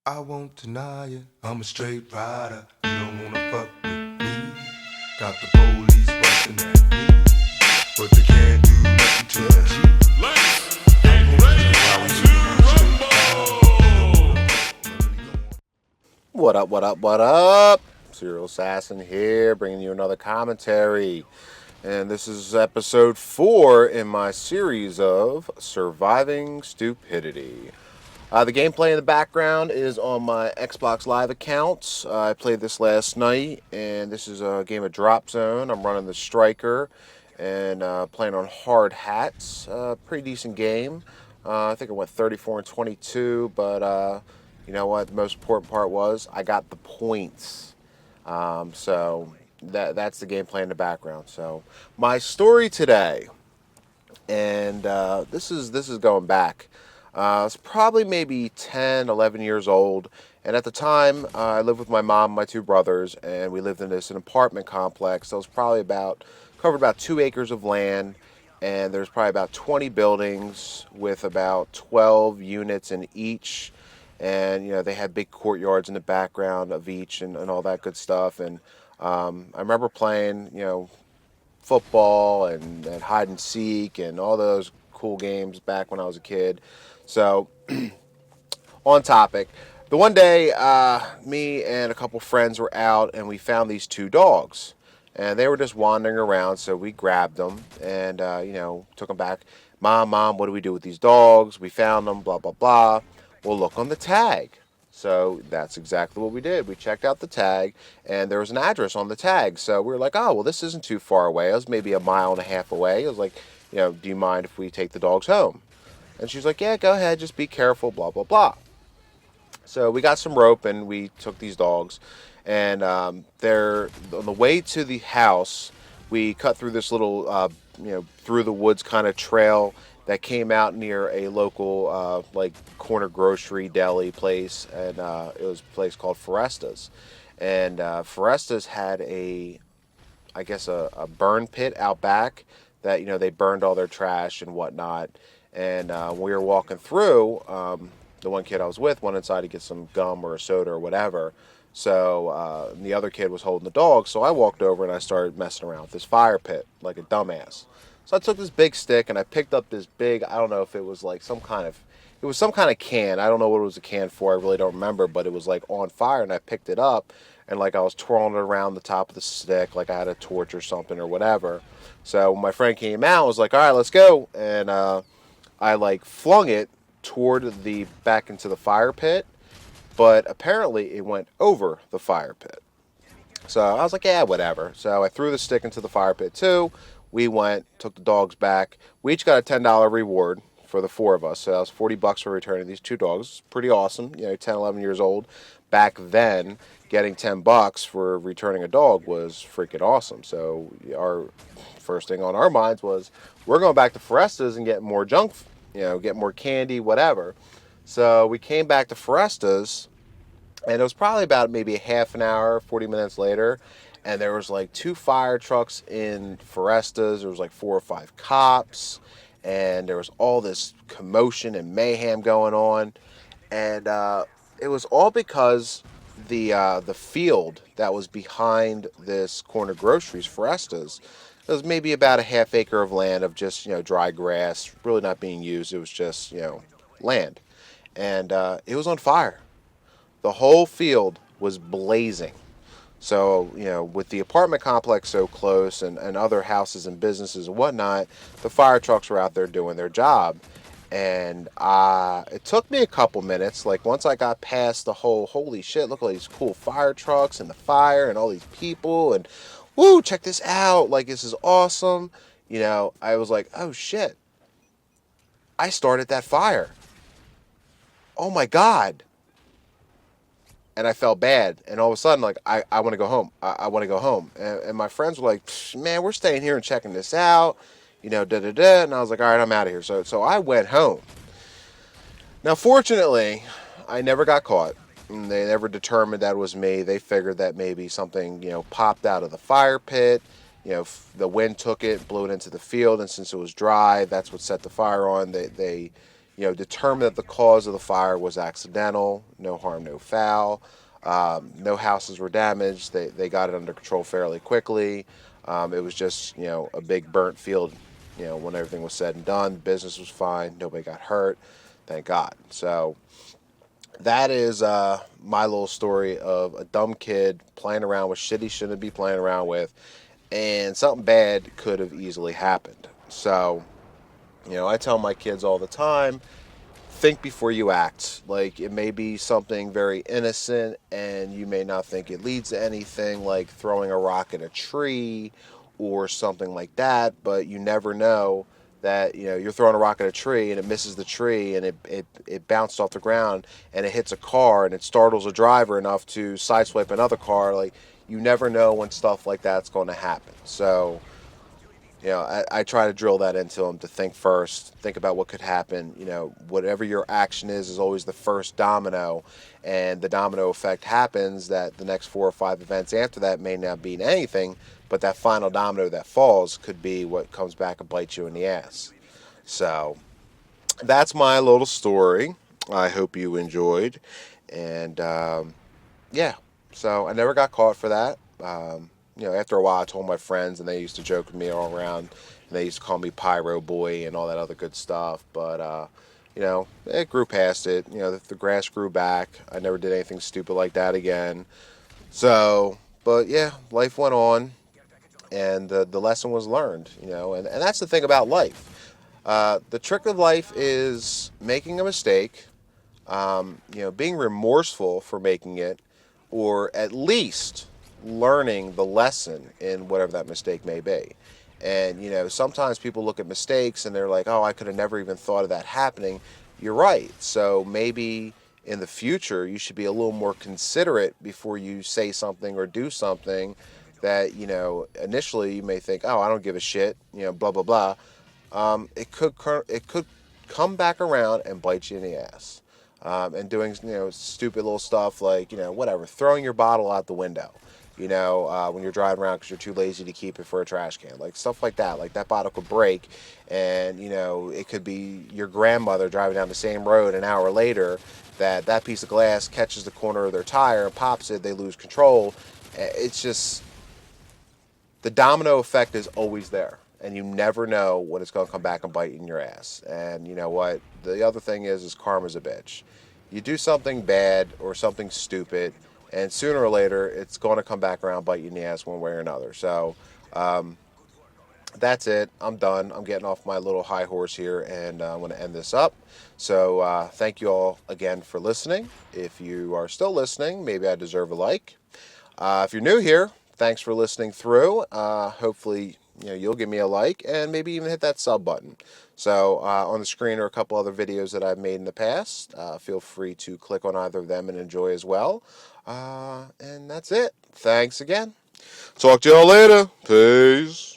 I won't deny it, I'm a straight rider. You don't wanna fuck with me. Got the police busting at me, but they can't do nothing to the G. What up, what up, what up? Serial Assassin here, bringing you another commentary. And this is episode 4 in my series of Surviving Stupidity. The gameplay in the background is on my Xbox Live account. I played this last night, and this is a game of Drop Zone. I'm running the Striker and playing on hard hats. Pretty decent game. I think I went 34 and 22, but you know what? The most important part was I got the points. So that's the gameplay in the background. So my story today, and this is going back. It's probably maybe 10, 11 years old. And at the time, I lived with my mom and my two brothers, and we lived in an apartment complex. So it was probably covered about 2 acres of land, and there's probably about 20 buildings with about 12 units in each. And, they had big courtyards in the background of each and all that good stuff. And I remember playing, football and hide and seek and all those cool games back when I was a kid. So, on topic, the one day, me and a couple friends were out and we found these two dogs. And they were just wandering around, so we grabbed them and, took them back. Mom, what do we do with these dogs? We found them, blah, blah, blah. We'll look on the tag. So that's exactly what we did. We checked out the tag, and there was an address on the tag. So we were like, oh, well, this isn't too far away. It was maybe a mile and a half away. It was like, do you mind if we take the dogs home? And she's like, yeah, go ahead. Just be careful, blah, blah, blah. So we got some rope, and we took these dogs. And they're on the way to the house. We cut through this little, through the woods kind of trail that came out near a local like corner grocery deli place, and it was a place called Foresta's. And Foresta's had I guess a burn pit out back that they burned all their trash and whatnot. And when we were walking through, the one kid I was with went inside to get some gum or a soda or whatever. So the other kid was holding the dog, so I walked over and I started messing around with this fire pit like a dumbass. So I took this big stick and I picked up this big, I don't know if it was like it was some kind of can. I don't know what it was a can for. I really don't remember, but it was like on fire, and I picked it up and like I was twirling it around the top of the stick like I had a torch or something or whatever. So when my friend came out, I was like, all right, let's go. And I like flung it toward the back into the fire pit, but apparently it went over the fire pit. So I was like, yeah, whatever. So I threw the stick into the fire pit too. We went, took the dogs back. We each got a $10 reward for the four of us. So that was $40 for returning these two dogs. Pretty awesome. 10, 11 years old. Back then, getting $10 for returning a dog was freaking awesome. So our first thing on our minds was, we're going back to Foresta's and get more junk, get more candy, whatever. So we came back to Foresta's, and it was probably about maybe a half an hour, 40 minutes later, and there was like two fire trucks in Foresta's. There was like 4 or 5 cops, and there was all this commotion and mayhem going on. And it was all because the field that was behind this corner groceries, Foresta's, it was maybe about a half acre of land of just dry grass, really not being used. It was just land, and it was on fire. The whole field was blazing. So, with the apartment complex so close and other houses and businesses and whatnot, the fire trucks were out there doing their job. And it took me a couple minutes. Like, once I got past the whole, holy shit, look at all these cool fire trucks and the fire and all these people. And, woo, check this out. Like, this is awesome. I was like, oh shit, I started that fire. Oh my God. And I felt bad. And all of a sudden, like, I want to go home. I want to go home. And my friends were like, man, we're staying here and checking this out, da da da. And I was like, all right, I'm out of here. So I went home. Now, fortunately, I never got caught. And they never determined that it was me. They figured that maybe something, popped out of the fire pit. The wind took it, blew it into the field. And since it was dry, that's what set the fire on. They determined that the cause of the fire was accidental, no harm, no foul. No houses were damaged. They got it under control fairly quickly. It was just, a big burnt field, when everything was said and done. Business was fine. Nobody got hurt. Thank God. So that is my little story of a dumb kid playing around with shit he shouldn't be playing around with, and something bad could have easily happened. So, I tell my kids all the time, think before you act. Like, it may be something very innocent and you may not think it leads to anything, like throwing a rock at a tree or something like that, but you never know that, you're throwing a rock at a tree and it misses the tree and it bounced off the ground and it hits a car and it startles a driver enough to sideswipe another car. Like, you never know when stuff like that's going to happen. So, I try to drill that into them, to think first, think about what could happen. Whatever your action is always the first domino, and the domino effect happens that the next 4 or 5 events after that may not be anything, but that final domino that falls could be what comes back and bites you in the ass. So that's my little story. I hope you enjoyed. And yeah, so I never got caught for that. After a while, I told my friends, and they used to joke with me all around, and they used to call me Pyro Boy and all that other good stuff. But it grew past it. The grass grew back. I never did anything stupid like that again. So, but yeah, life went on, and the lesson was learned. And that's the thing about life. The trick of life is making a mistake, being remorseful for making it, or at least learning the lesson in whatever that mistake may be. And, sometimes people look at mistakes and they're like, oh, I could have never even thought of that happening. You're right. So maybe in the future, you should be a little more considerate before you say something or do something that, initially you may think, oh, I don't give a shit, blah, blah, blah. It could come back around and bite you in the ass. And doing, stupid little stuff like, whatever, throwing your bottle out the window, when you're driving around because you're too lazy to keep it for a trash can, like stuff like that. Like, that bottle could break, and, it could be your grandmother driving down the same road an hour later, that piece of glass catches the corner of their tire and pops it, they lose control. It's just, the domino effect is always there. And you never know when it's going to come back and bite you in your ass. And you know what? The other thing is karma's a bitch. You do something bad or something stupid, and sooner or later, it's going to come back around, bite you in the ass one way or another. So, that's it. I'm done. I'm getting off my little high horse here, and I'm going to end this up. So, thank you all again for listening. If you are still listening, maybe I deserve a like. If you're new here, thanks for listening through. Hopefully, you'll give me a like and maybe even hit that sub button. So on the screen are a couple other videos that I've made in the past. Feel free to click on either of them and enjoy as well. And that's it. Thanks again. Talk to y'all later. Peace.